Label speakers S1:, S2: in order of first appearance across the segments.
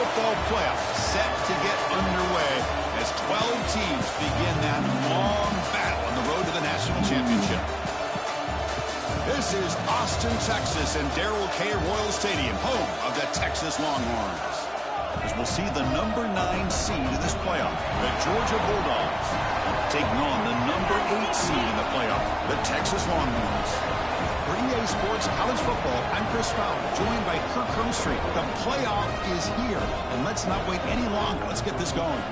S1: football playoff set to get underway as 12 teams begin that long battle on the road to the national championship. This is Austin, Texas, and Darrell K. Royal Stadium, home of the Texas Longhorns. As we'll see the number 9 seed in this playoff, the Georgia Bulldogs, taking on the number 8 seed in the playoff, the Texas Longhorns. For EA Sports College Football, I'm Chris Fowler, joined by Kirk Hermstreet. The playoff is here, and let's not wait any longer. Let's get this going.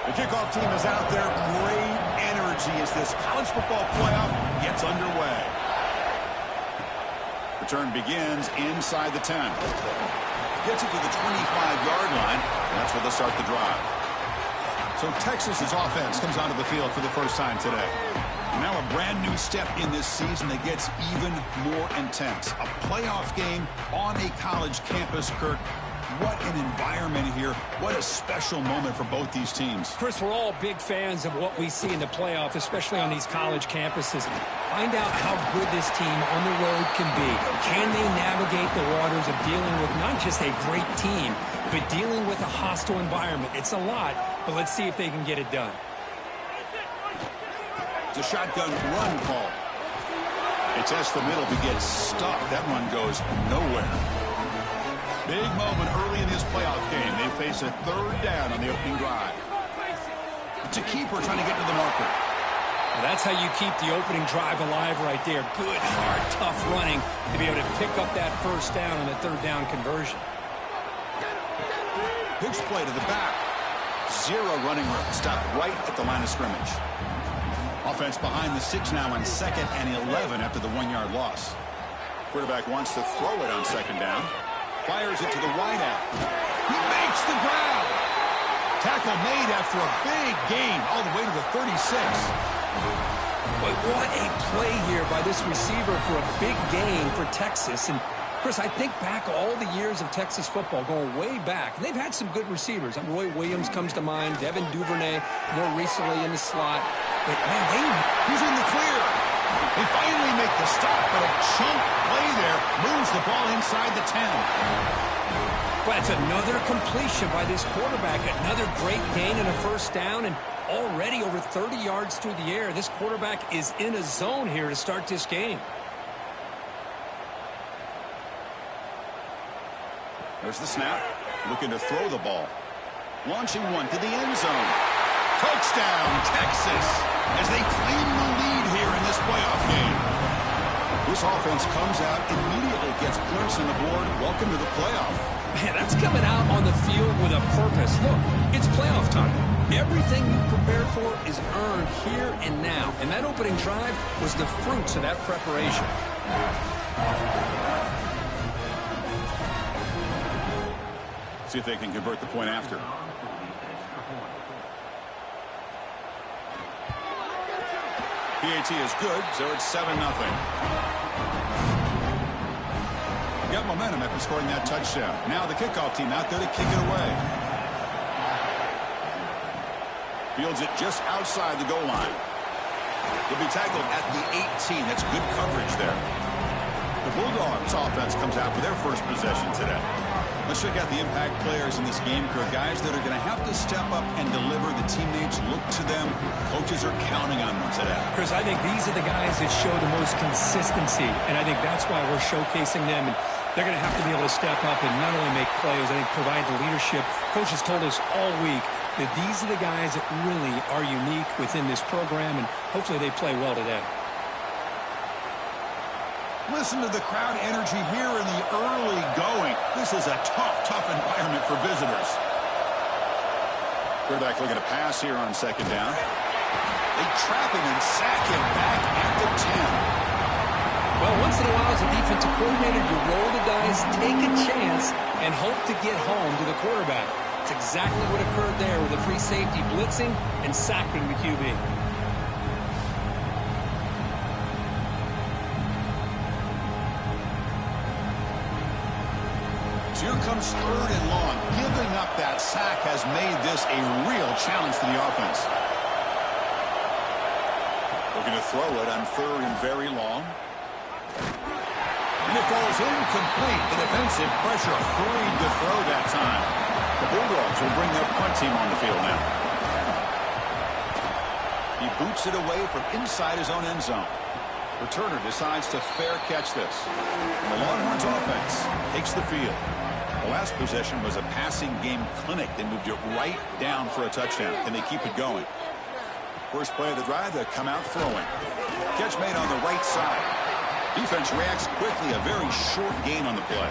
S1: The kickoff team is out there. Great energy as this college football playoff gets underway. Return begins inside the 10. Gets it to the 25-yard line. That's where they'll start the drive. So Texas's offense comes onto the field for the first time today. Now a brand new step in this season that gets even more intense. A playoff game on a college campus, Kirk. What an environment here. What a special moment for both these teams.
S2: Chris, we're all big fans of what we see in the playoff, especially on these college campuses. Find out how good this team on the road can be. Can they navigate the waters of dealing with not just a great team, but dealing with a hostile environment? It's a lot, but let's see if they can get it done.
S1: It's a shotgun run call. They test the middle to get stuck. That run goes nowhere. Big moment early in this playoff game. They face a third down on the opening drive. It's a keeper trying to get to the marker.
S2: Well, that's how you keep the opening drive alive right there. Good, hard, tough running to be able to pick up that first down on the third down conversion.
S1: Pitch play to the back. Zero running room. Stopped right at the line of scrimmage. Offense behind the 6 now on 2nd and 11 after the 1-yard loss. Quarterback wants to throw it on 2nd down. Fires it to the wideout. He makes the grab. Tackle made after a big gain all the way to the 36.
S2: But what a play here by this receiver for a big gain for Texas. And Chris, I think back all the years of Texas football, going way back, and they've had some good receivers. Roy Williams comes to mind, Devin Duvernay more recently in the slot. But man,
S1: he's in the clear. They finally make the stop, but a chunk play there moves the ball inside the 10.
S2: Well, it's another completion by this quarterback. Another great gain and a first down, and already over 30 yards through the air. This quarterback is in a zone here to start this game.
S1: There's the snap. Looking to throw the ball. Launching one to the end zone. Touchdown, Texas, as they claim the lead here in this playoff game. This offense comes out, immediately gets points on the board. Welcome to the playoff.
S2: Man, that's coming out on the field with a purpose. Look, it's playoff time. Everything you prepared for is earned here and now. And that opening drive was the fruits of that preparation.
S1: See if they can convert the point after. PAT is good, so it's 7-0. Got momentum after scoring that touchdown. Now the kickoff team out there to kick it away. Fields it just outside the goal line. He'll be tackled at the 18. That's good coverage there. The Bulldogs offense comes out for their first possession today. Let's check out the impact players in this game, Kirk. Guys that are going to have to step up and deliver. The teammates look to them. Coaches are counting on them today.
S2: Chris, I think these are the guys that show the most consistency, and I think that's why we're showcasing them. And they're going to have to be able to step up and not only make plays, I think provide the leadership. Coach has told us all week that these are the guys that really are unique within this program, and hopefully they play well today.
S1: Listen to the crowd energy here in the early going. This is a tough environment for visitors. Quarterback looking to pass here on 2nd down. They trap him and sack him back at the 10.
S2: Well, once in a while as a defensive coordinator, you roll the dice, take a chance, and hope to get home to the quarterback. It's exactly what occurred there with the free safety blitzing and sacking the QB.
S1: Here comes 3rd and long. Giving up that sack has made this a real challenge for the offense. Looking to throw it on 3rd and very long. And it falls incomplete. The defensive pressure hurried to throw that time. The Bulldogs will bring their punt team on the field now. He boots it away from inside his own end zone. Returner decides to fair catch this. And the Longhorns offense takes the field. The last possession was a passing game clinic. They moved it right down for a touchdown. Can they keep it going? First play of the drive, they come out throwing. Catch made on the right side. Defense reacts quickly. A very short gain on the play.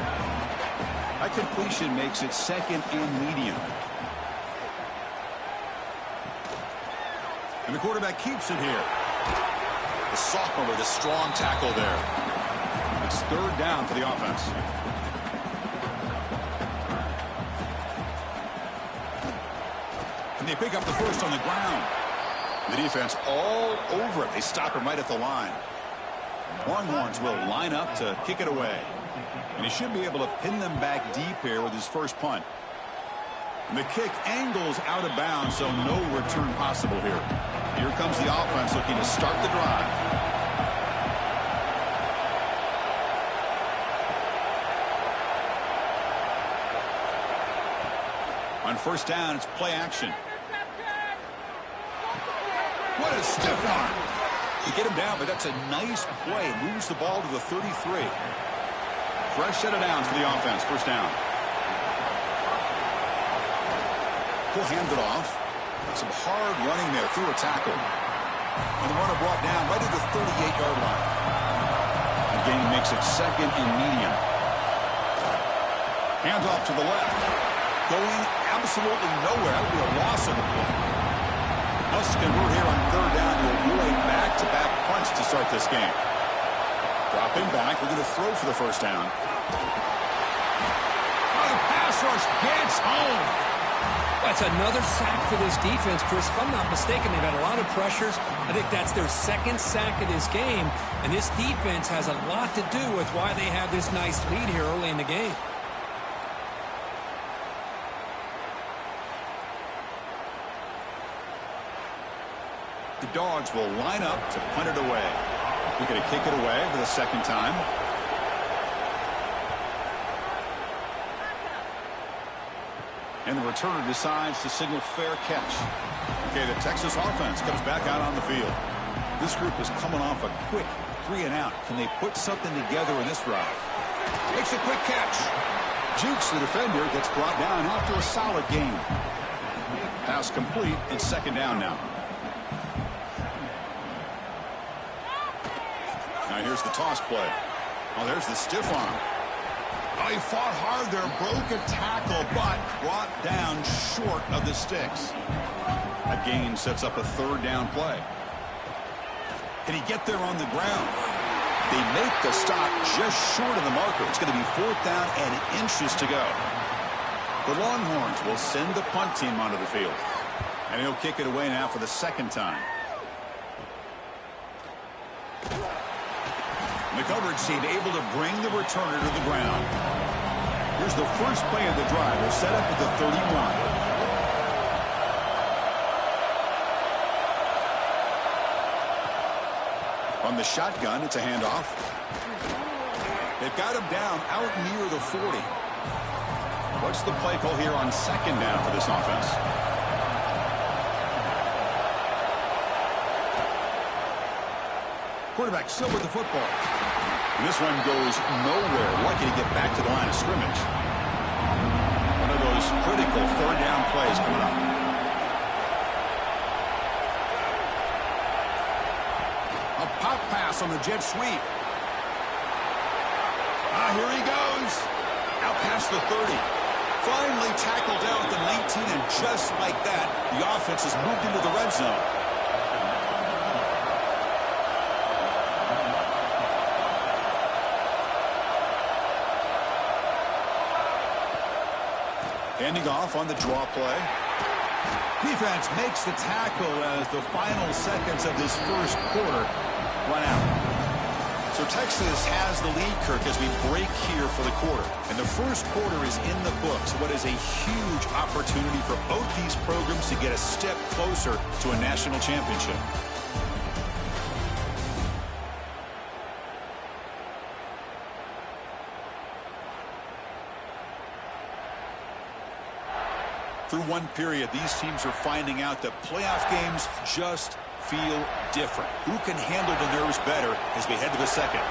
S1: That completion makes it 2nd and medium. And the quarterback keeps it here. The sophomore with a strong tackle there. It's 3rd down for the offense. And they pick up the first on the ground. The defense all over it. They stop him right at the line. Longhorns will line up to kick it away. And he should be able to pin them back deep here with his first punt. And the kick angles out of bounds, so no return possible here. Here comes the offense looking to start the drive. On 1st down, it's play action. What a stiff arm. You get him down, but that's a nice play. Moves the ball to the 33. Fresh set of downs for the offense. 1st down. He'll hand it off. Some hard running there through a tackle. And the runner brought down right at the 38-yard line. The game makes it 2nd and medium. Hands off to the left. Going absolutely nowhere. That would be a loss of the play. Must convert here on 3rd down to avoid back-to-back punts to start this game. Dropping back. We're going to throw for the 1st down. Oh, the pass rush gets home.
S2: That's another sack for this defense, Chris. If I'm not mistaken, they've had a lot of pressures. I think that's their 2nd sack of this game. And this defense has a lot to do with why they have this nice lead here early in the game.
S1: The Dogs will line up to punt it away. We're going to kick it away for the 2nd time. And the returner decides to signal fair catch. Okay, the Texas offense comes back out on the field. This group is coming off a quick 3-and-out. Can they put something together in this drive? Makes a quick catch. Jukes the defender, gets brought down after a solid gain. Pass complete. It's 2nd down now. Now here's the toss play. Oh, there's the stiff arm. Oh, he fought hard there, broke a tackle, but brought down short of the sticks. That gain sets up a 3rd down play. Can he get there on the ground? They make the stop just short of the marker. It's going to be 4th down and inches to go. The Longhorns will send the punt team onto the field. And he'll kick it away now for the 2nd time. The coverage team able to bring the returner to the ground. Here's the first play of the drive. They're set up at the 31. On the shotgun, it's a handoff. They've got him down out near the 40. What's the play call here on 2nd down for this offense? Quarterback still with the football. And this one goes nowhere. Lucky to get back to the line of scrimmage. One of those critical 3rd down plays coming up. A pop pass on the jet sweep. Here he goes. Out past the 30. Finally tackled down at the 19, and just like that, the offense has moved into the red zone. Handing off on the draw play. Defense makes the tackle as the final seconds of this first quarter run out. So Texas has the lead, Kirk, as we break here for the quarter. And the first quarter is in the books. What is a huge opportunity for both these programs to get a step closer to a national championship. Through one period, these teams are finding out that playoff games just feel different. Who can handle the nerves better as we head to the second?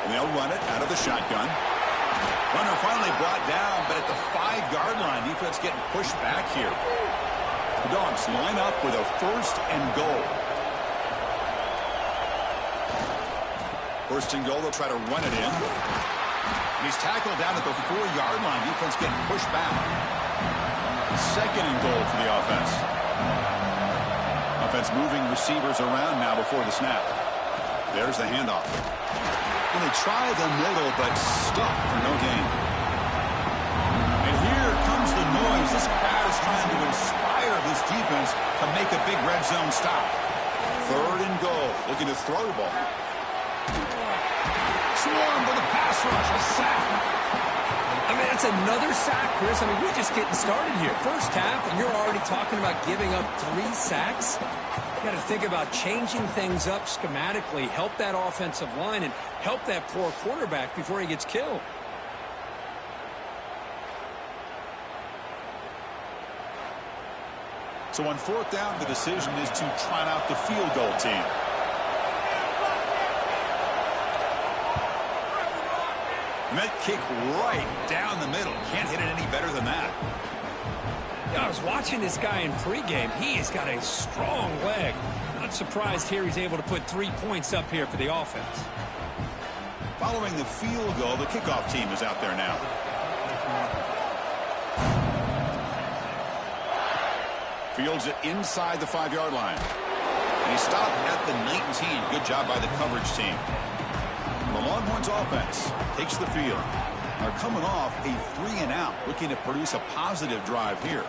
S1: And they'll run it out of the shotgun. Runner finally brought down, but at the 5-yard line, defense getting pushed back here. The Dogs line up with a 1st and goal. 1st and goal, they'll try to run it in. He's tackled down at the 4-yard line. Defense getting pushed back. 2nd and goal for the offense. Offense moving receivers around now before the snap. There's the handoff. And they try the middle, but stuffed for no gain. And here comes the noise. This crowd is trying to inspire this defense to make a big red zone stop. 3rd and goal. Looking to throw the ball. Swarm with a pass rush, a sack.
S2: I mean, that's another sack, Chris. I mean, we're just getting started here. First half, and you're already talking about giving up 3 sacks. You got to think about changing things up schematically, help that offensive line, and help that poor quarterback before he gets killed.
S1: So on 4th down, the decision is to trot out the field goal team. Met kick right down the middle. Can't hit it any better than that.
S2: Yeah, I was watching this guy in pregame. He has got a strong leg. Not surprised here he's able to put 3 points up here for the offense.
S1: Following the field goal, the kickoff team is out there now. Fields it inside the 5-yard line. And he stopped at the 19. Good job by the coverage team. The Longhorns offense takes the field. They're coming off a 3-and-out, looking to produce a positive drive here.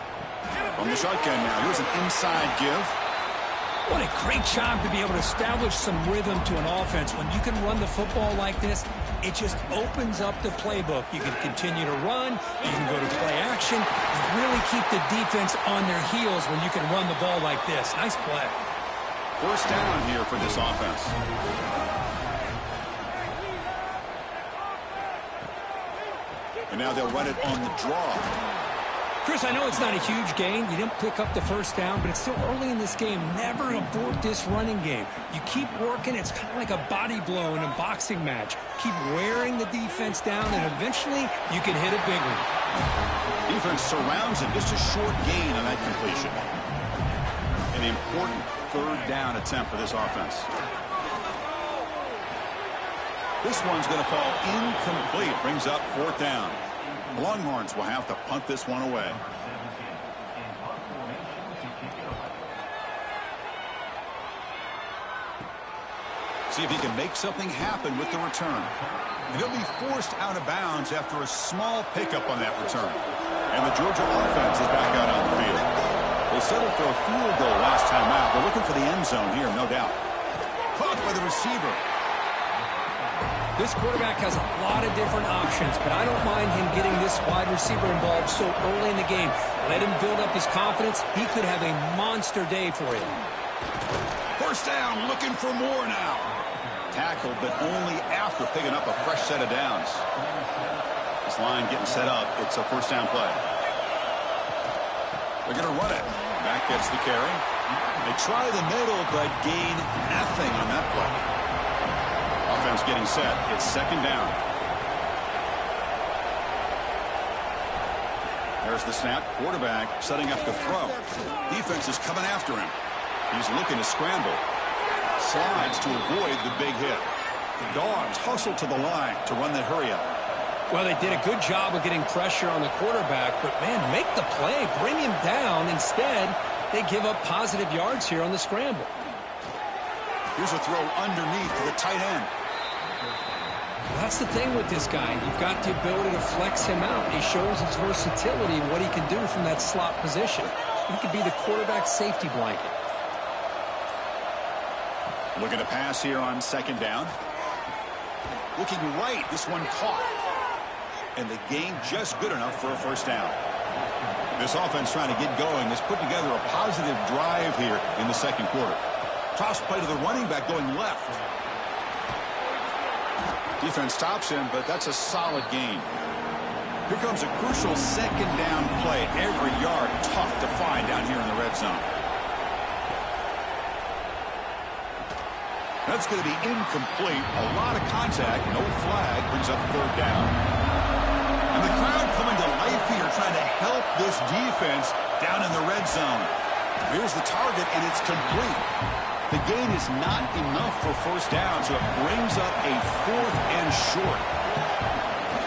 S1: From the shotgun now, here's an inside give.
S2: What a great job to be able to establish some rhythm to an offense. When you can run the football like this, it just opens up the playbook. You can continue to run. You can go to play action. You really keep the defense on their heels when you can run the ball like this. Nice play.
S1: 1st down here for this offense. And now they'll run it on the draw.
S2: Chris, I know it's not a huge gain. You didn't pick up the 1st down, but it's still early in this game. Never abort this running game. You keep working. It's kind of like a body blow in a boxing match. Keep wearing the defense down, and eventually you can hit a big one.
S1: Defense surrounds him. Just a short gain on that completion. An important 3rd down attempt for this offense. This one's going to fall incomplete. Brings up 4th down. The Longhorns will have to punt this one away. See if he can make something happen with the return. And he'll be forced out of bounds after a small pickup on that return. And the Georgia offense is back out on the field. They settled for a field goal last time out. They're looking for the end zone here, no doubt. Caught by the receiver.
S2: This quarterback has a lot of different options, but I don't mind him getting this wide receiver involved so early in the game. Let him build up his confidence. He could have a monster day for you.
S1: 1st down, looking for more now. Tackled, but only after picking up a fresh set of downs. This line getting set up. It's a 1st down play. They're going to run it. Back gets the carry. They try the middle, but gain nothing on that play. Offense getting set. It's 2nd down. There's the snap. Quarterback setting up to throw. Defense is coming after him. He's looking to scramble. Slides to avoid the big hit. The Dogs hustle to the line to run that hurry up.
S2: Well, they did a good job of getting pressure on the quarterback, but, man, make the play. Bring him down. Instead, they give up positive yards here on the scramble.
S1: Here's a throw underneath to the tight end.
S2: That's the thing with this guy. You've got the ability to flex him out. He shows his versatility and what he can do from that slot position. He could be the quarterback safety blanket.
S1: Looking to pass here on second down. Looking right. This one caught. And the gain just good enough for a first down. This offense trying to get going has put together a positive drive here in the second quarter. Toss play to the running back going left. Defense stops him, but that's a solid gain. Here comes a crucial second down play. Every yard tough to find down here in the red zone. That's going to be incomplete. A lot of contact. No flag. Brings up third down. And the crowd coming to life here trying to help this defense down in the red zone. Here's the target, and it's complete. The gain is not enough for first down, so it brings up a fourth and short.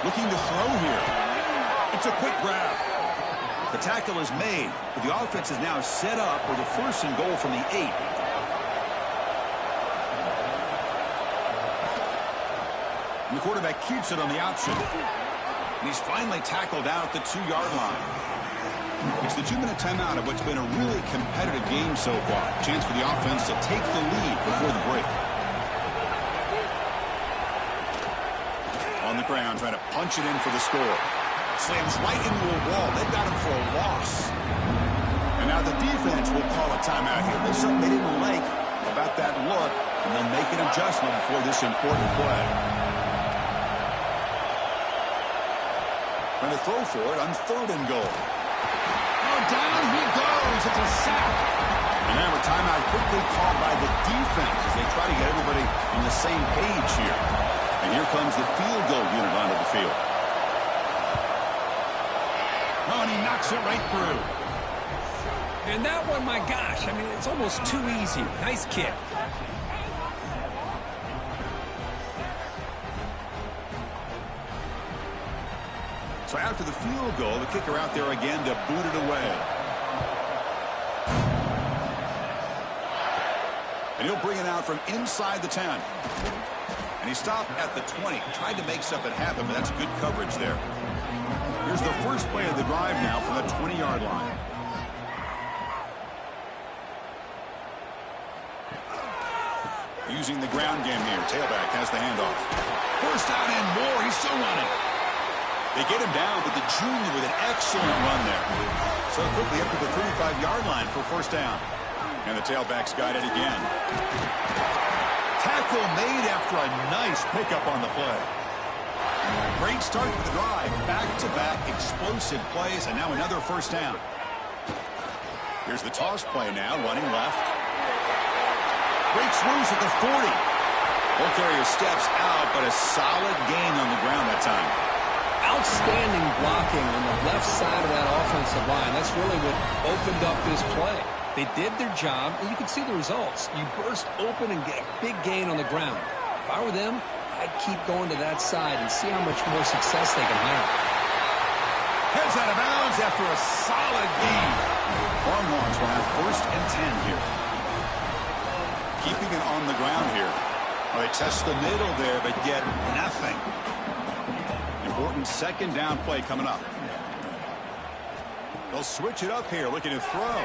S1: Looking to throw here. It's a quick grab. The tackle is made, but the offense is now set up with a first and goal from the 8. And the quarterback keeps it on the option. And he's finally tackled out at the 2-yard line. It's the 2-minute timeout of what's been a really competitive game so far. Chance for the offense to take the lead before the break. On the ground, trying to punch it in for the score. Slams right into a wall. They've got him for a loss. And now the defense will call a timeout here. There's something they didn't like about that look, and they'll make an adjustment before this important play. Trying to throw for it on third and goal. Oh, down he goes. It's a sack. And now a timeout quickly called by the defense as they try to get everybody on the same page here. And here comes the field goal unit onto the field. Oh, and he knocks it right through.
S2: And that one, my gosh, I mean, it's almost too easy. Nice kick.
S1: So after the field goal, the kicker out there again to boot it away. And he'll bring it out from inside the 10. And he stopped at the 20. Tried to make something happen, but that's good coverage there. Here's the first play of the drive now from the 20-yard line. Using the ground game here. Tailback has the handoff. First down and more. He's still running. They get him down, but the junior with an excellent run there. So quickly up to the 35-yard line for first down. And the tailback's got it again. Tackle made after a nice pickup on the play. Great start to the drive. Back-to-back explosive plays, and now another first down. Here's the toss play now, running left. Breaks loose at the 40. Ball carrier steps out, but a solid gain on the ground that time.
S2: Outstanding blocking on the left side of that offensive line. That's really what opened up this play. They did their job, and you can see the results. You burst open and get a big gain on the ground. If I were them, I'd keep going to that side and see how much more success they can have.
S1: Heads out of bounds after a solid gain. Longhorns will have first and 10 here. Keeping it on the ground here. Well, they test the middle there, but get nothing. Important second down play coming up. They'll switch it up here, looking to throw.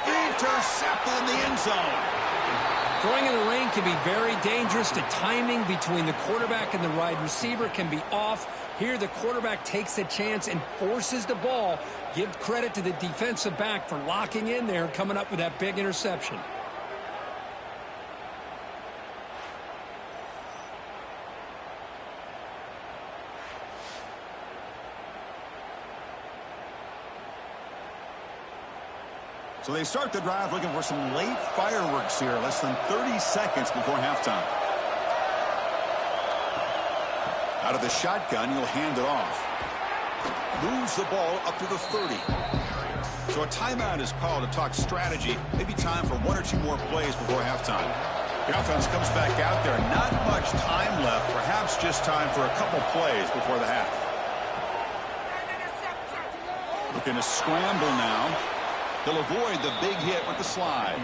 S1: Intercepted in the end zone.
S2: Throwing in the rain can be very dangerous. The timing between the quarterback and the wide receiver can be off. Here the quarterback takes a chance and forces the ball. Give credit to the defensive back for locking in there and coming up with that big interception.
S1: So they start the drive looking for some late fireworks here, less than 30 seconds before halftime. Out of the shotgun, he'll hand it off. Moves the ball up to the 30. So a timeout is called to talk strategy. Maybe time for one or two more plays before halftime. The offense comes back out there. Not much time left. Perhaps just time for a couple plays before the half. Looking to scramble now. They'll avoid the big hit with the slide.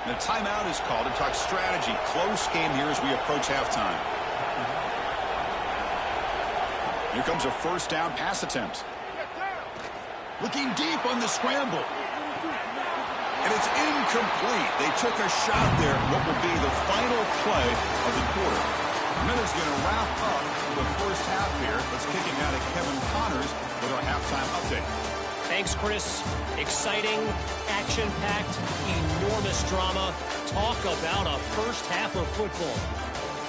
S1: And a timeout is called to talk strategy. Close game here as we approach halftime. Here comes a first down pass attempt. Looking deep on the scramble. And it's incomplete. They took a shot there, what will be the final play of the quarter. Miller's going to wrap up the first half here. Let's kick it out of Kevin Connors with our halftime update.
S3: Thanks, Chris. Exciting, action-packed, enormous drama. Talk about a first half of football.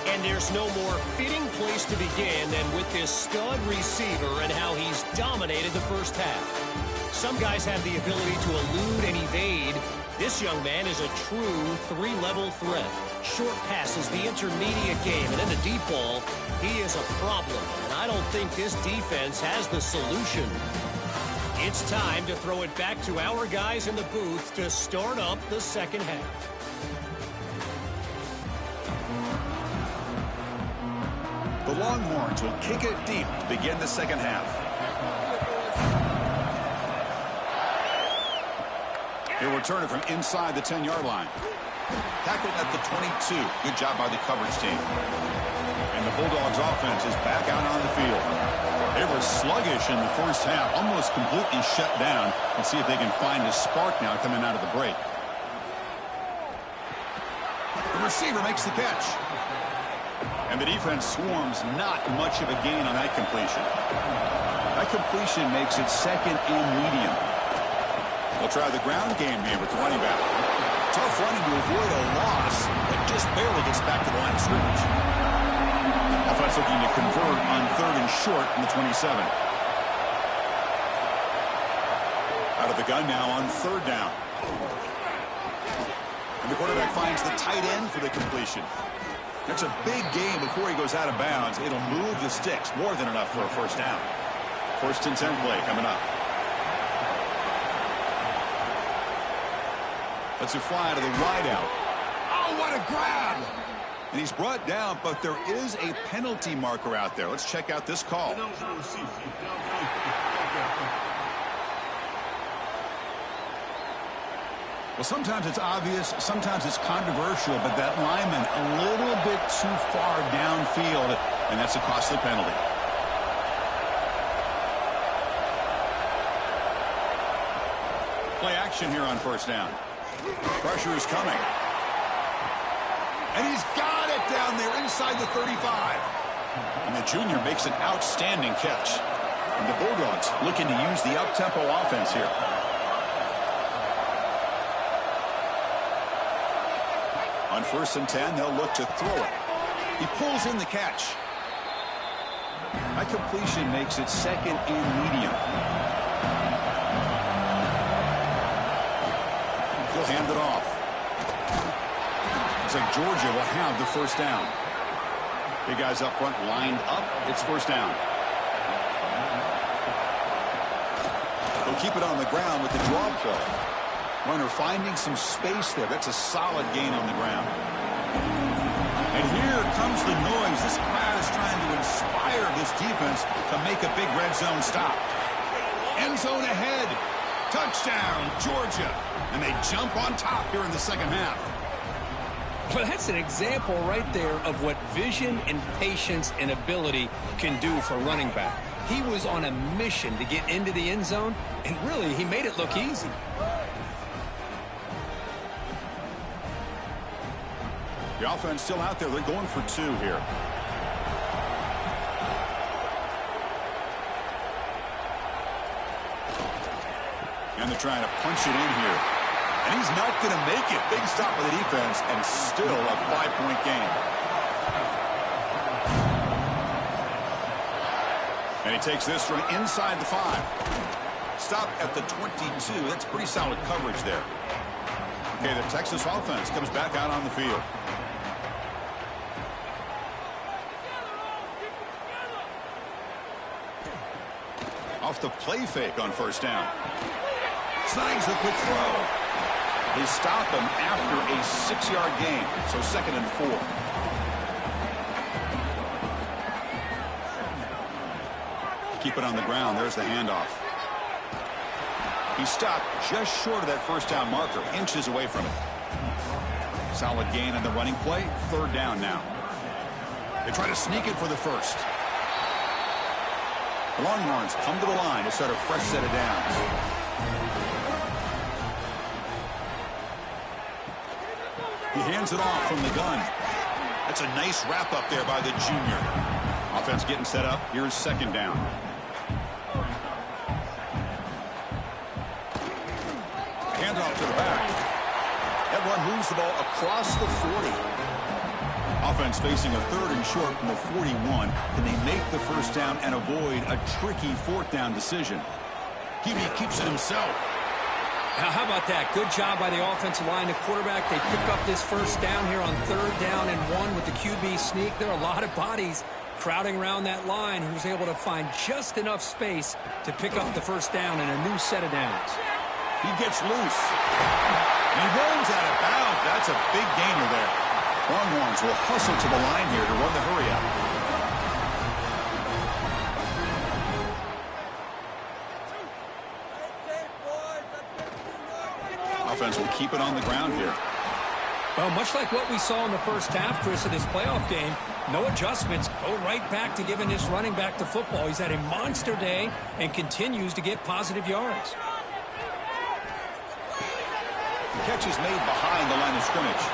S3: And there's no more fitting place to begin than with this stud receiver and how he's dominated the first half. Some guys have the ability to elude and evade. This young man is a true three-level threat. Short passes, the intermediate game, and then the deep ball. He is a problem, and I don't think this defense has the solution. It's time to throw it back to our guys in the booth to start up the second half.
S1: The Longhorns will kick it deep to begin the second half. He'll return it from inside the 10-yard line. Tackled at the 22. Good job by the coverage team. And the Bulldogs offense is back out on the field. They were sluggish in the first half, almost completely shut down. Let's see if they can find a spark now coming out of the break. The receiver makes the catch. And the defense swarms, not much of a gain on that completion. That completion makes it second and medium. They'll try the ground game here with the running back. Tough running to avoid a loss, but just barely gets back to the line of scrimmage. Offense looking to convert on third and short from the 27. Out of the gun now on third down. And the quarterback finds the tight end for the completion. That's a big game before he goes out of bounds. It'll move the sticks, more than enough for a first down. First and 10 play coming up. Let's fly to the wideout. Oh, what a grab! And he's brought down, but there is a penalty marker out there. Let's check out this call. Well, sometimes it's obvious, sometimes it's controversial, but that lineman a little bit too far downfield, and that's a costly penalty. Play action here on first down. Pressure is coming. And he's got it down there inside the 35. And the junior makes an outstanding catch. And the Bulldogs looking to use the up-tempo offense here. On first and 10, they'll look to throw it. He pulls in the catch. That completion makes it second and medium. He'll hand it off. Looks like Georgia will have the first down. Big guys up front lined up. It's first down. They'll keep it on the ground with the draw play. Runner finding some space there. That's a solid gain on the ground. And here comes the noise. This crowd is trying to inspire this defense to make a big red zone stop. End zone ahead. Touchdown, Georgia. And they jump on top here in the second half.
S2: Well, that's an example right there of what vision and patience and ability can do for running back. He was on a mission to get into the end zone, and really, he made it look easy.
S1: The offense still out there. They're going for two here. And they're trying to punch it in here. And he's not going to make it. Big stop by the defense and still a 5-point game. And he takes this from inside the 5. Stop at the 22. That's pretty solid coverage there. Okay, the Texas offense comes back out on the field. Off the play fake on first down. Snags the quick throw. They stop him after a 6-yard gain. So second and 4. Keep it on the ground. There's the handoff. He stopped just short of that first down marker. Inches away from it. Solid gain on the running play. Third down now. They try to sneak it for the first. The Longhorns come to the line to start a fresh set of downs. He hands it off from the gun. That's a nice wrap up there by the junior. Offense getting set up. Here's second down. Handoff to the back. That run moves the ball across the 40. Offense facing a third and short from the 41. Can they make the first down and avoid a tricky fourth down decision? QB keeps it himself.
S2: Now, how about that? Good job by the offensive line. The quarterback, they pick up this first down here on third down and 1 with the QB sneak. There are a lot of bodies crowding around that line. He was able to find just enough space to pick up the first down and a new set of downs.
S1: He gets loose. He runs out of bounds. That's a big gainer there. Longhorns will hustle to the line here to run the hurry up. Offense will keep it on the ground here.
S2: Well, much like what we saw in the first half, Chris, of this playoff game, no adjustments. Go right back to giving this running back to football. He's had a monster day and continues to get positive yards.
S1: The catch is made behind the line of scrimmage.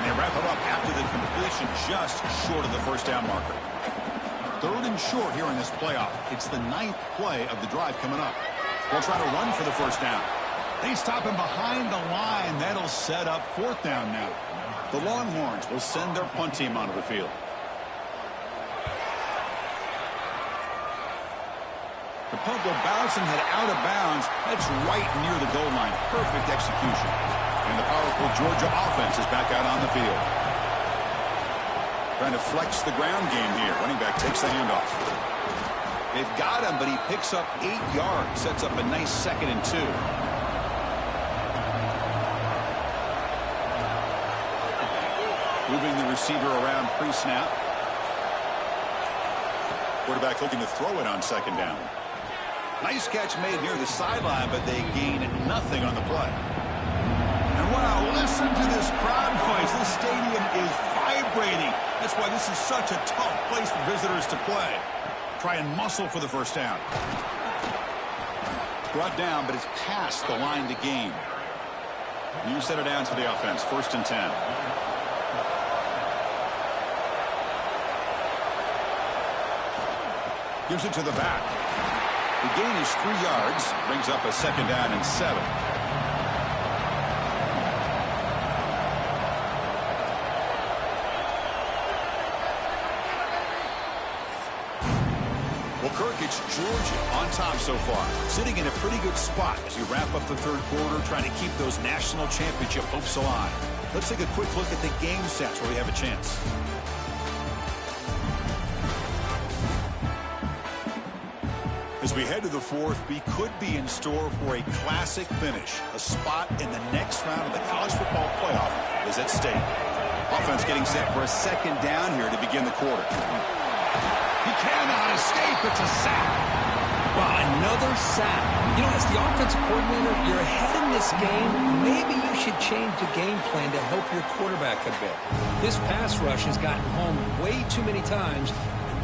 S1: And they wrap it up after the completion just short of the first down marker. Third and short here in this playoff. It's the 9th play of the drive coming up. They'll try to run for the first down. They stop him behind the line. That'll set up fourth down now. The Longhorns will send their punt team onto the field. The punt will bounce and head out of bounds. That's right near the goal line. Perfect execution. And the powerful Georgia offense is back out on the field. Trying to flex the ground game here. Running back takes the handoff. They've got him, but he picks up 8 yards. Sets up a nice 2nd and 2. Moving the receiver around pre-snap. Quarterback looking to throw it on second down. Nice catch made near the sideline, but they gain nothing on the play. And wow, listen to this crowd noise. This stadium is vibrating. That's why this is such a tough place for visitors to play. Try and muscle for the first down. Brought down, but it's past the line to gain. New set of downs for the offense. 1st and 10. Gives it to the back. The gain is 3 yards. Brings up a 2nd down and 7. Well, Kirk, it's Georgia on top so far. Sitting in a pretty good spot as you wrap up the third quarter, trying to keep those national championship hopes alive. Let's take a quick look at the game sets where we have a chance. As we head to the fourth, we could be in store for a classic finish. A spot in the next round of the college football playoff is at stake. Offense getting set for a 2nd down here to begin the quarter. He cannot escape. It's a sack.
S2: Well, another sack. You know, as the offensive coordinator, you're ahead in this game. Maybe you should change the game plan to help your quarterback a bit. This pass rush has gotten home way too many times.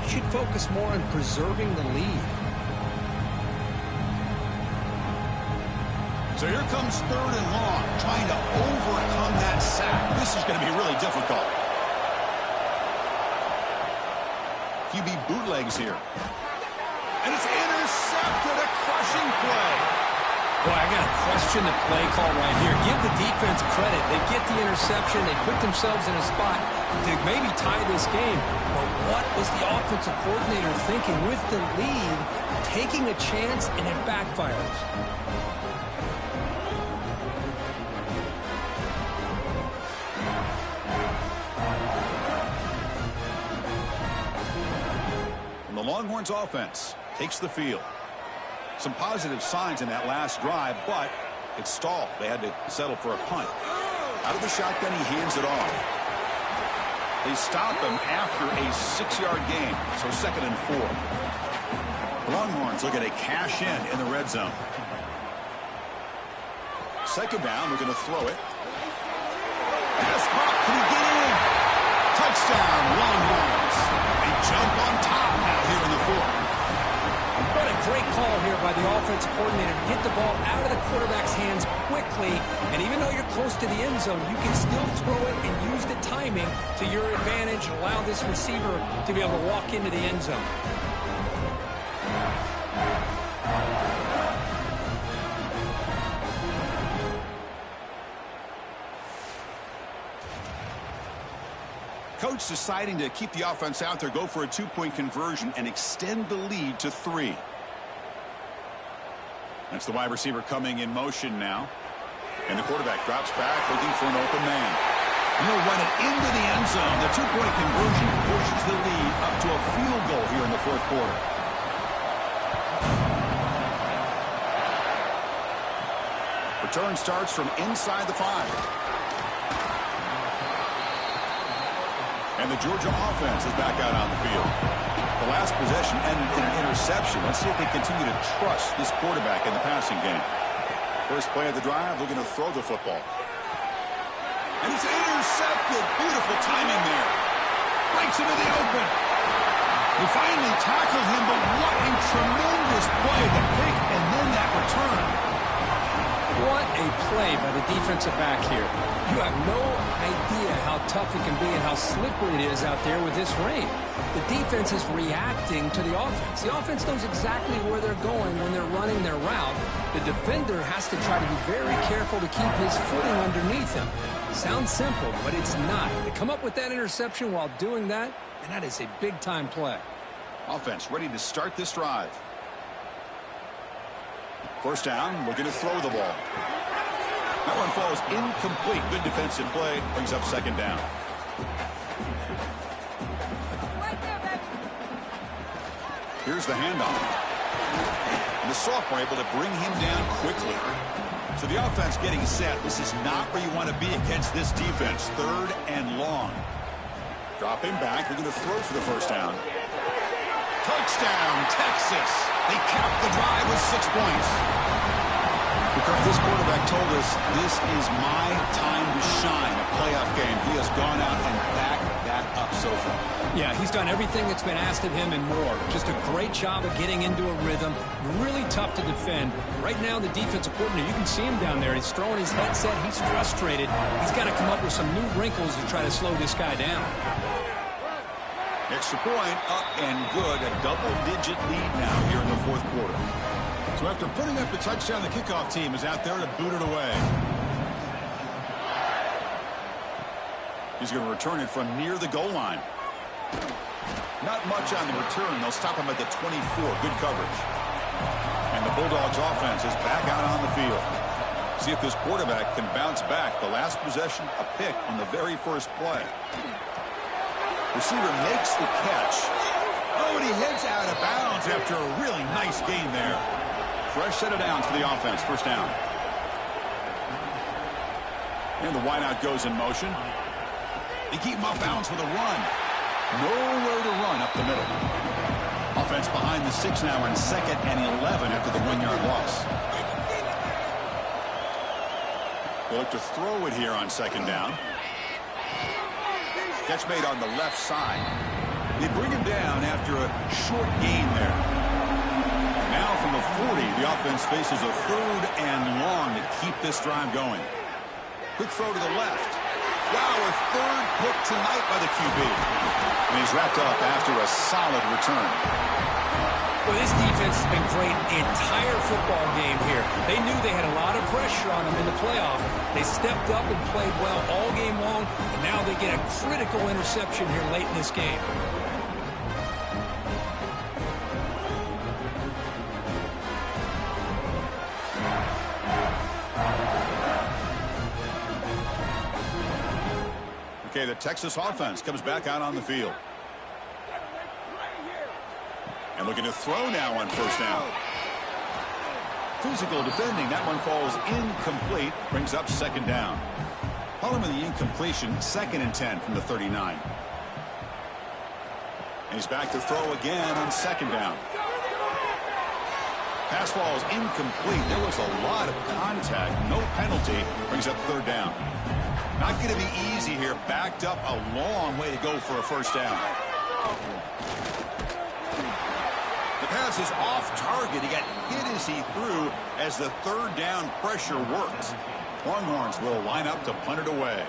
S2: You should focus more on preserving the lead.
S1: So here comes 3rd and long, trying to overcome that sack. This is going to be really difficult. QB bootlegs here. And it's intercepted, a crushing play.
S2: Boy, I got to question the play call right here. Give the defense credit. They get the interception. They put themselves in a spot to maybe tie this game. But what was the offensive coordinator thinking with the lead, taking a chance, and it backfires?
S1: The Longhorns offense takes the field. Some positive signs in that last drive, but it stalled. They had to settle for a punt. Out of the shotgun, he hands it off. They stop him after a 6-yard gain, so 2nd and 4. The Longhorns looking to cash in the red zone. 2nd down, we're going to throw it. Pass caught. Can he get in? Touchdown, Longhorns. They jump on top now here in the 4th.
S2: What a great call here there by the offensive coordinator to get the ball out of the quarterback's hands quickly. And even though you're close to the end zone, you can still throw it and use the timing to your advantage and allow this receiver to be able to walk into the end zone.
S1: Coach deciding to keep the offense out there, go for a two-point conversion, and extend the lead to 3. That's the wide receiver coming in motion now. And the quarterback drops back looking for an open man. He'll run it into the end zone. The two-point conversion pushes the lead up to a field goal here in the fourth quarter. Return starts from inside the 5. And the Georgia offense is back out on the field. The last possession ended in an interception. Let's see if they continue to trust this quarterback in the passing game. First play of the drive, looking to throw the football. And it's intercepted. Beautiful timing there. Breaks into the open. They finally tackle him, but what a tremendous play. The pick and then that return.
S2: What a play by the defensive back here. You have no idea how tough it can be and how slippery it is out there with this rain. The defense is reacting to the offense. The offense knows exactly where they're going when they're running their route. The defender has to try to be very careful to keep his footing underneath him. Sounds simple, but it's not. They come up with that interception while doing that, and that is a big-time play.
S1: Offense ready to start this drive. First down, looking to throw the ball. That one falls incomplete. Good defensive play. Brings up second down. Here's the handoff. And the sophomore able to bring him down quickly. So the offense getting set. This is not where you want to be against this defense. Third and long. Drop him back. Looking to throw for the first down. Touchdown, Texas. They capped the drive with 6 points. Because this quarterback told us this is my time to shine, a playoff game. He has gone out and backed that up so far.
S2: Yeah, he's done everything that's been asked of him and more. Just a great job of getting into a rhythm. Really tough to defend. Right now, the defensive coordinator, you can see him down there. He's throwing his headset. He's frustrated. He's got to come up with some new wrinkles to try to slow this guy down.
S1: Extra point up and good. A double-digit lead now here in the fourth quarter. So after putting up the touchdown, the kickoff team is out there to boot it away. He's going to return it from near the goal line. Not much on the return. They'll stop him at the 24. Good coverage. And the Bulldogs offense is back out on the field. See if this quarterback can bounce back. The last possession, a pick on the very first play. Receiver makes the catch. Oh, and he heads out of bounds after a really nice gain there. Fresh set of downs for the offense. First down. And the wideout goes in motion. They keep him off bounds with a run. Nowhere to run up the middle. Offense behind the 6 now in 2nd and 11 after the 1-yard loss. They look to throw it here on 2nd down. Catch made on the left side. They bring him down after a short gain there. Now from the 40, the offense faces a 3rd and long to keep this drive going. Quick throw to the left. Wow, a 3rd pick tonight by the QB. And he's wrapped up after a solid return.
S2: Well, this defense has been great entire football game here. They knew they had a lot of pressure on them in the playoff. They stepped up and played well all game long, and now they get a critical interception here late in this game.
S1: Okay, the Texas offense comes back out on the field. And looking to throw now on first down. Physical defending. That one falls incomplete. Brings up 2nd down. Following the incompletion, 2nd and 10 from the 39. And he's back to throw again on 2nd down. Pass falls incomplete. There was a lot of contact. No penalty. Brings up 3rd down. Not going to be easy here. Backed up a long way to go for a first down. The pass pass is off target. He got hit as he threw as the third down pressure worked. Longhorns will line up to punt it away.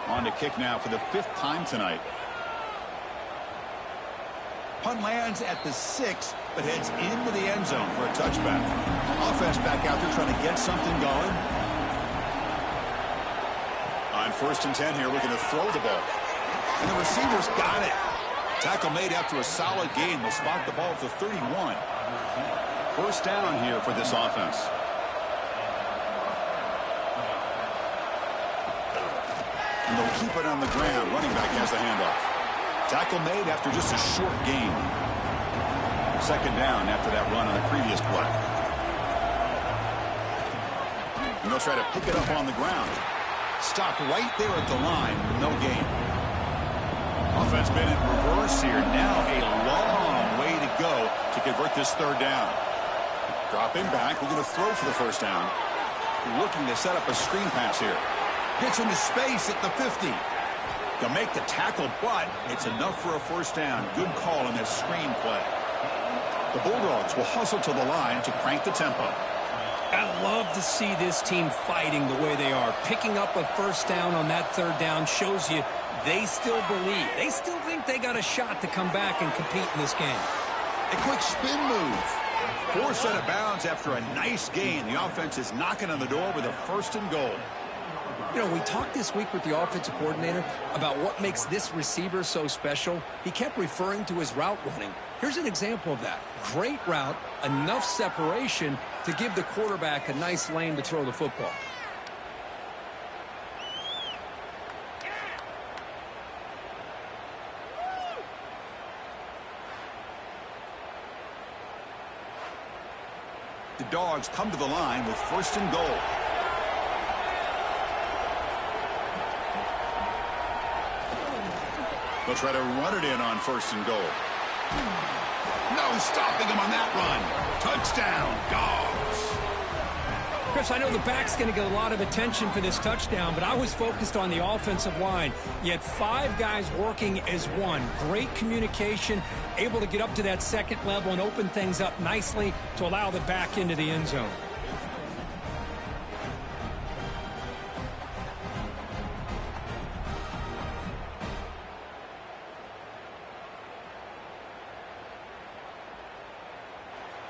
S1: On to kick now for the 5th time tonight. Punt lands at the 6, but heads into the end zone for a touchback. Offense back out there trying to get something going. On 1st and 10 here, looking to throw the ball. And the receivers got it. Tackle made after a solid gain. They'll spot the ball at the 31. 1st down here for this offense. And they'll keep it on the ground. Running back has the handoff. Tackle made after just a short gain. 2nd down after that run on the previous play. And they'll try to pick it up on the ground. Stopped right there at the line. No gain. Offense been in reverse here. Now a long way to go to convert this 3rd down. Dropping back. We're going to throw for the 1st down. Looking to set up a screen pass here. Gets into space at the 50. To make the tackle, but it's enough for a 1st down. Good call on that screen play. The Bulldogs will hustle to the line to crank the tempo.
S2: I love to see this team fighting the way they are. Picking up a 1st down on that 3rd down shows you they still believe. They still think they got a shot to come back and compete in this game.
S1: A quick spin move. Forced out of bounds after a nice gain. The offense is knocking on the door with a 1st and goal.
S2: You know, we talked this week with the offensive coordinator about what makes this receiver so special. He kept referring to his route running. Here's an example of that. Great route, enough separation to give the quarterback a nice lane to throw the football.
S1: The Dogs come to the line with 1st and goal. They'll try to run it in on 1st and goal. No stopping him on that run. Touchdown, Dogs.
S2: Chris, I know the back's going to get a lot of attention for this touchdown, but I was focused on the offensive line. You had 5 guys working as one. Great communication, able to get up to that 2nd level and open things up nicely to allow the back into the end zone.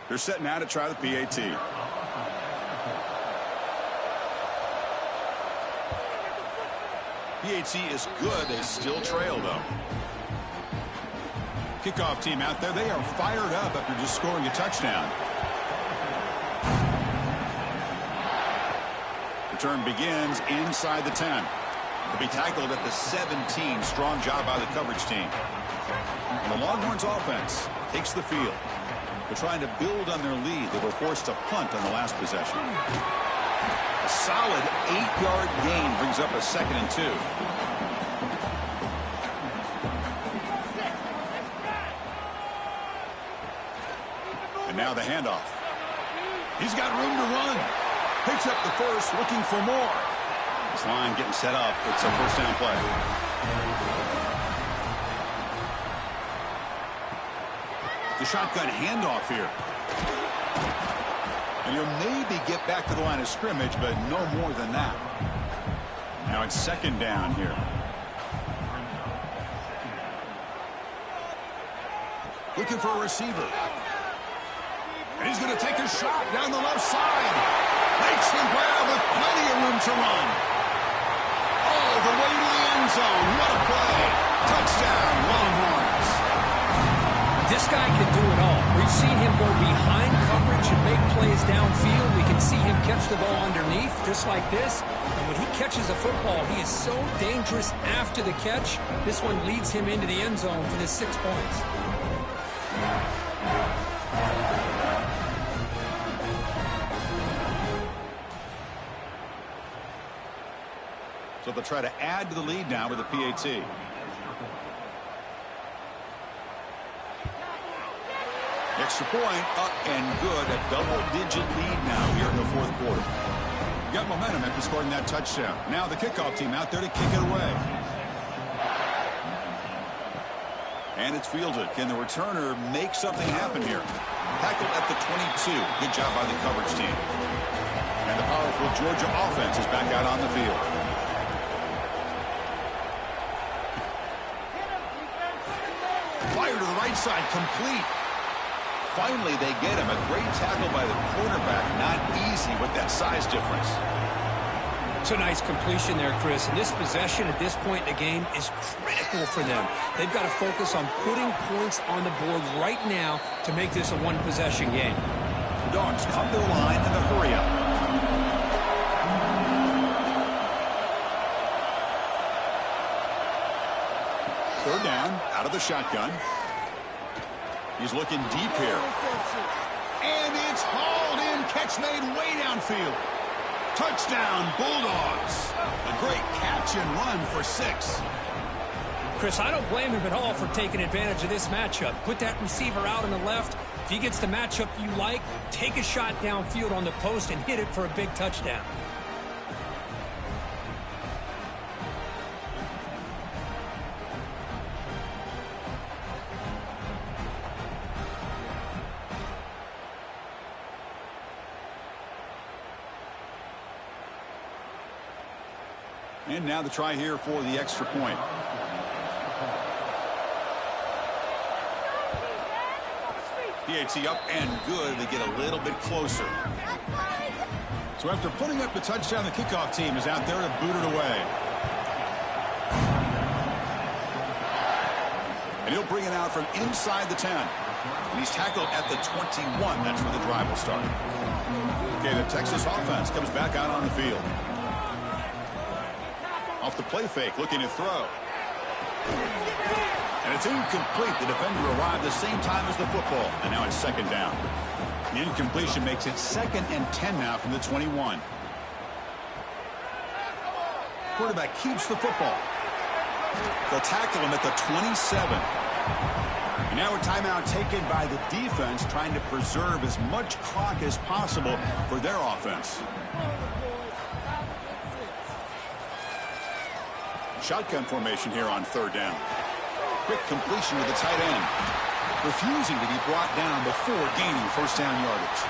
S1: They're setting out to try the PAT. PAT is good. They still trail, though. Kickoff team out there. They are fired up after just scoring a touchdown. Return begins inside the 10. They'll be tackled at the 17. Strong job by the coverage team. And the Longhorns offense takes the field. They're trying to build on their lead. They were forced to punt on the last possession. A solid 8-yard gain brings up a 2nd and 2. And now the handoff. He's got room to run. Picks up the 1st, looking for more. This line getting set up. It's a 1st down play. The shotgun handoff here. And you'll maybe get back to the line of scrimmage, but no more than that. Now it's 2nd down here. Looking for a receiver. And he's going to take a shot down the left side. Makes the grab with plenty of room to run. All the way to the end zone. What a play. Touchdown, Longhorns.
S2: This guy can do it all. We've seen him go behind coverage and make plays downfield. We can see him catch the ball underneath, just like this. And when he catches a football, he is so dangerous after the catch. This one leads him into the end zone for the 6 points.
S1: So they'll try to add to the lead now with a PAT. Extra point up and good. A double-digit lead now here in the 4th quarter. You got momentum after scoring that touchdown. Now the kickoff team out there to kick it away. And it's fielded. Can the returner make something happen here? Tackled at the 22. Good job by the coverage team. And the powerful Georgia offense is back out on the field. Fire to the right side, complete. Finally, they get him. A great tackle by the quarterback. Not easy with that size difference.
S2: It's a nice completion there, Chris. And this possession at this point in the game is critical for them. They've got to focus on putting points on the board right now to make this a one-possession game.
S1: Dogs come to the line in the hurry up. Third down, out of the shotgun. He's looking deep here. And it's hauled in. Catch made way downfield. Touchdown, Bulldogs. A great catch and run for 6.
S2: Chris, I don't blame him at all for taking advantage of this matchup. Put that receiver out on the left. If he gets the matchup you like, take a shot downfield on the post and hit it for a big touchdown.
S1: And now the try here for the extra point. PAT up and good. They get a little bit closer. So after putting up the touchdown, the kickoff team is out there to boot it away. And he'll bring it out from inside the 10. And he's tackled at the 21. That's where the drive will start. Okay, the Texas offense comes back out on the field. Off the play fake, looking to throw. And it's incomplete. The defender arrived the same time as the football. And now it's second down. The incompletion makes it 2nd and 10 now from the 21. Quarterback keeps the football. They'll tackle him at the 27. And now a timeout taken by the defense, trying to preserve as much clock as possible for their offense. Shotgun formation here on third down. Quick completion to the tight end. Refusing to be brought down before gaining first down yardage.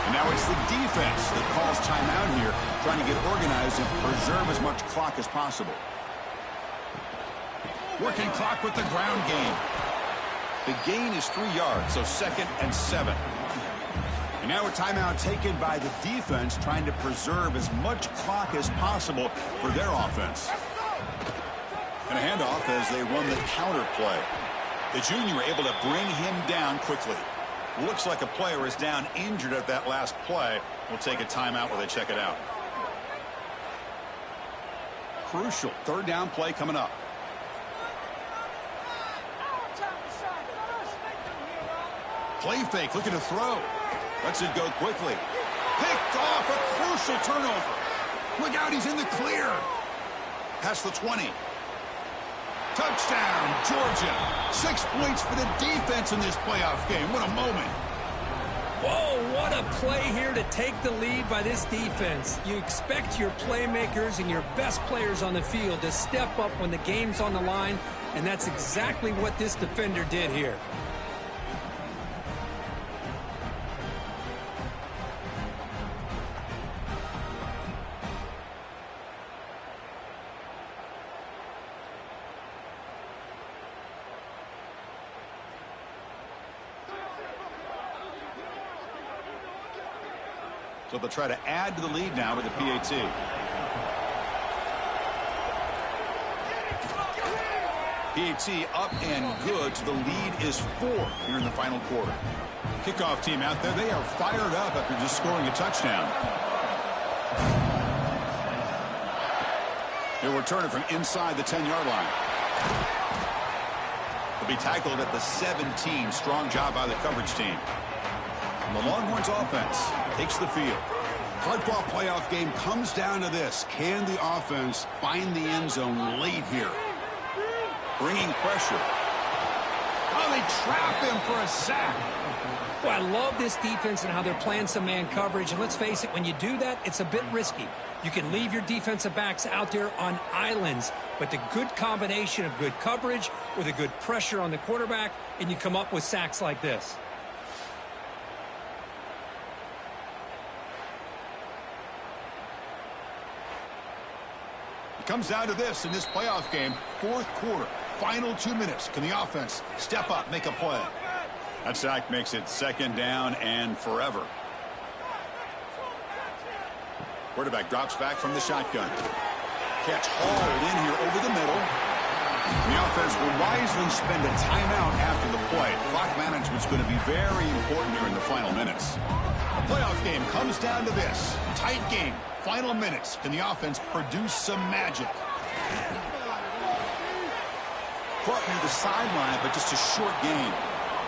S1: And now it's the defense that calls timeout here, trying to get organized and preserve as much clock as possible. Working clock with the ground game. The gain is 3 yards, so 2nd and 7. And now a timeout taken by the defense, trying to preserve as much clock as possible for their offense. And a handoff as they run the counter play. The junior able to bring him down quickly. Looks like a player is down injured at that last play. We'll take a timeout while they check it out. Crucial third down play coming up. Play fake, looking to throw. Lets it go quickly. Picked off, a crucial turnover. Look out, he's in the clear. Past the 20. Touchdown, Georgia. 6 points for the defense in this playoff game. What a moment.
S2: Whoa, what a play here to take the lead by this defense. You expect your playmakers and your best players on the field to step up when the game's on the line, and that's exactly what this defender did here.
S1: So they'll try to add to the lead now with the PAT. PAT up and good, so the lead is 4 here in the final quarter. Kickoff team out there, they are fired up after just scoring a touchdown. They'll return it from inside the 10-yard line. They'll be tackled at the 17. Strong job by the coverage team. And the Longhorns offense takes the field. Hard-fought playoff game comes down to this. Can the offense find the end zone late here? Bringing pressure. Oh, they trap him for a sack.
S2: Well, I love this defense and how they're playing some man coverage. And let's face it, when you do that, it's a bit risky. You can leave your defensive backs out there on islands, but the good combination of good coverage with a good pressure on the quarterback, and you come up with sacks like this.
S1: It comes down to this in this playoff game, fourth quarter, final 2 minutes. Can the offense step up, make a play? That sack makes it second down and forever. Quarterback drops back from the shotgun. Catch hauled in here over the middle. The offense will wisely spend a timeout after the play. Clock management's going to be very important here in the final minutes. The playoff game comes down to this. Tight game. Final minutes. Can the offense produce some magic? Caught near the sideline, but just a short game.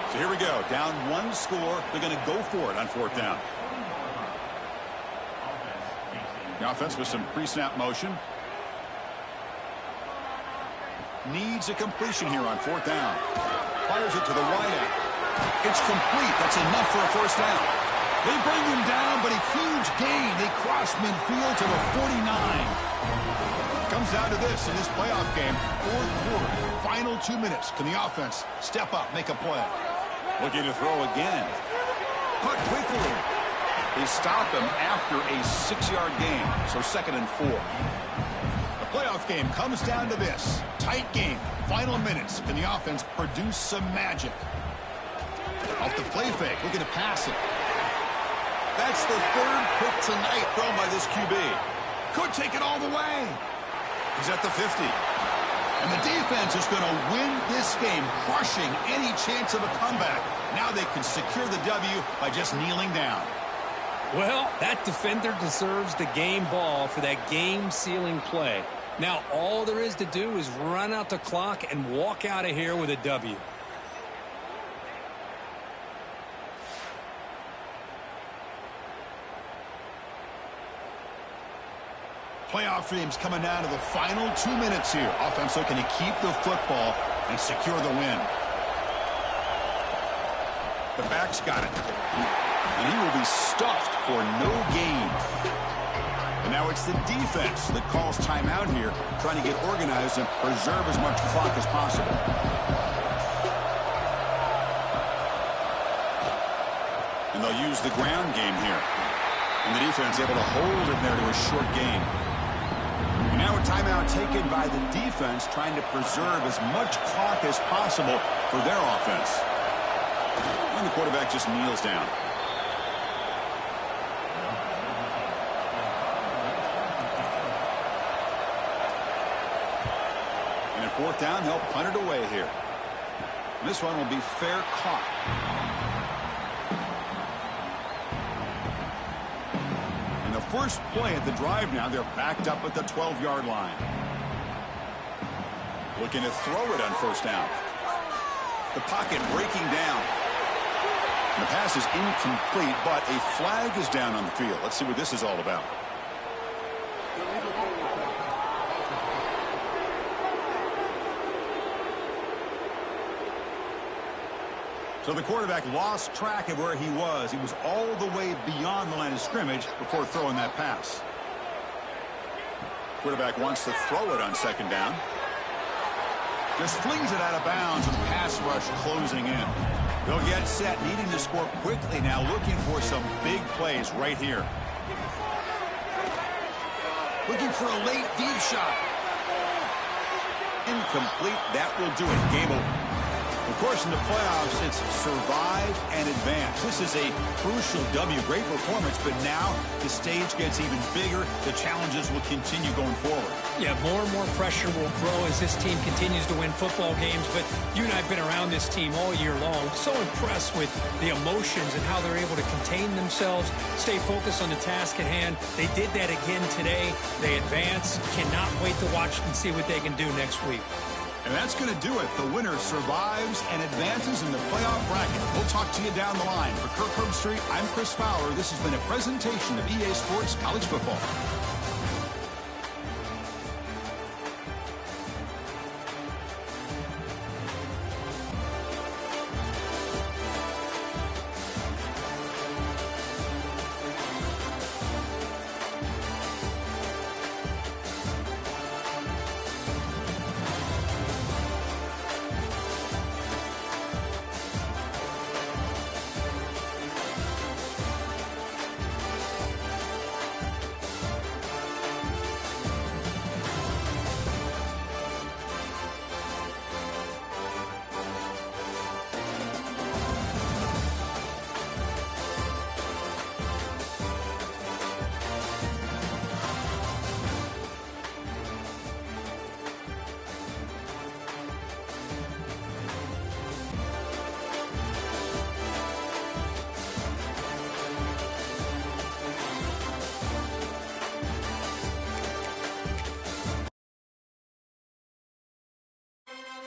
S1: So here we go. Down one score. They're going to go for it on fourth down. The offense with some pre-snap motion. Needs a completion here on fourth down. Fires it to the wideout. It's complete. That's enough for a first down. They bring him down, but a huge gain. They cross midfield to the 49. Comes down to this in this playoff game. Fourth quarter, final 2 minutes. Can the offense step up, make a play? Looking to throw again. Caught quickly. They stop him after a 6-yard gain, so 2nd and 4. The playoff game comes down to this. Tight game, final minutes. Can the offense produce some magic? Off the play fake, looking to pass it. That's the third pick tonight thrown by this QB. Could take it all the way. He's at the 50. And the defense is going to win this game, crushing any chance of a comeback. Now they can secure the W by just kneeling down.
S2: Well, that defender deserves the game ball for that game-sealing play. Now, all there is to do is run out the clock and walk out of here with a W.
S1: Playoff games coming down to the final 2 minutes here. Offense looking to keep the football and secure the win. The back's got it. And he will be stuffed for no gain. And now it's the defense that calls timeout here, trying to get organized and preserve as much clock as possible. And they'll use the ground game here. And the defense able to hold it there to a short gain. And now a timeout taken by the defense, trying to preserve as much clock as possible for their offense. And the quarterback just kneels down. And at fourth down, they'll punt it away here. And this one will be fair caught. First play at the drive now. They're backed up at the 12-yard line. Looking to throw it on first down. The pocket breaking down. And the pass is incomplete, but a flag is down on the field. Let's see what this is all about. So the quarterback lost track of where he was. He was all the way beyond the line of scrimmage before throwing that pass. Quarterback wants to throw it on second down. Just flings it out of bounds with pass rush closing in. They'll get set, needing to score quickly now, looking for some big plays right here. Looking for a late deep shot. Incomplete. That will do it. Game over. Of course, in the playoffs, it's survive and advance. This is a crucial W. Great performance, but now the stage gets even bigger. The challenges will continue going forward.
S2: Yeah, more and more pressure will grow as this team continues to win football games. But you and I have been around this team all year long. So impressed with the emotions and how they're able to contain themselves, stay focused on the task at hand. They did that again today. They advance. Cannot wait to watch and see what they can do next week.
S1: And that's going to do it. The winner survives and advances in the playoff bracket. We'll talk to you down the line. For Kirk Herbstreit, I'm Chris Fowler. This has been a presentation of EA Sports College Football.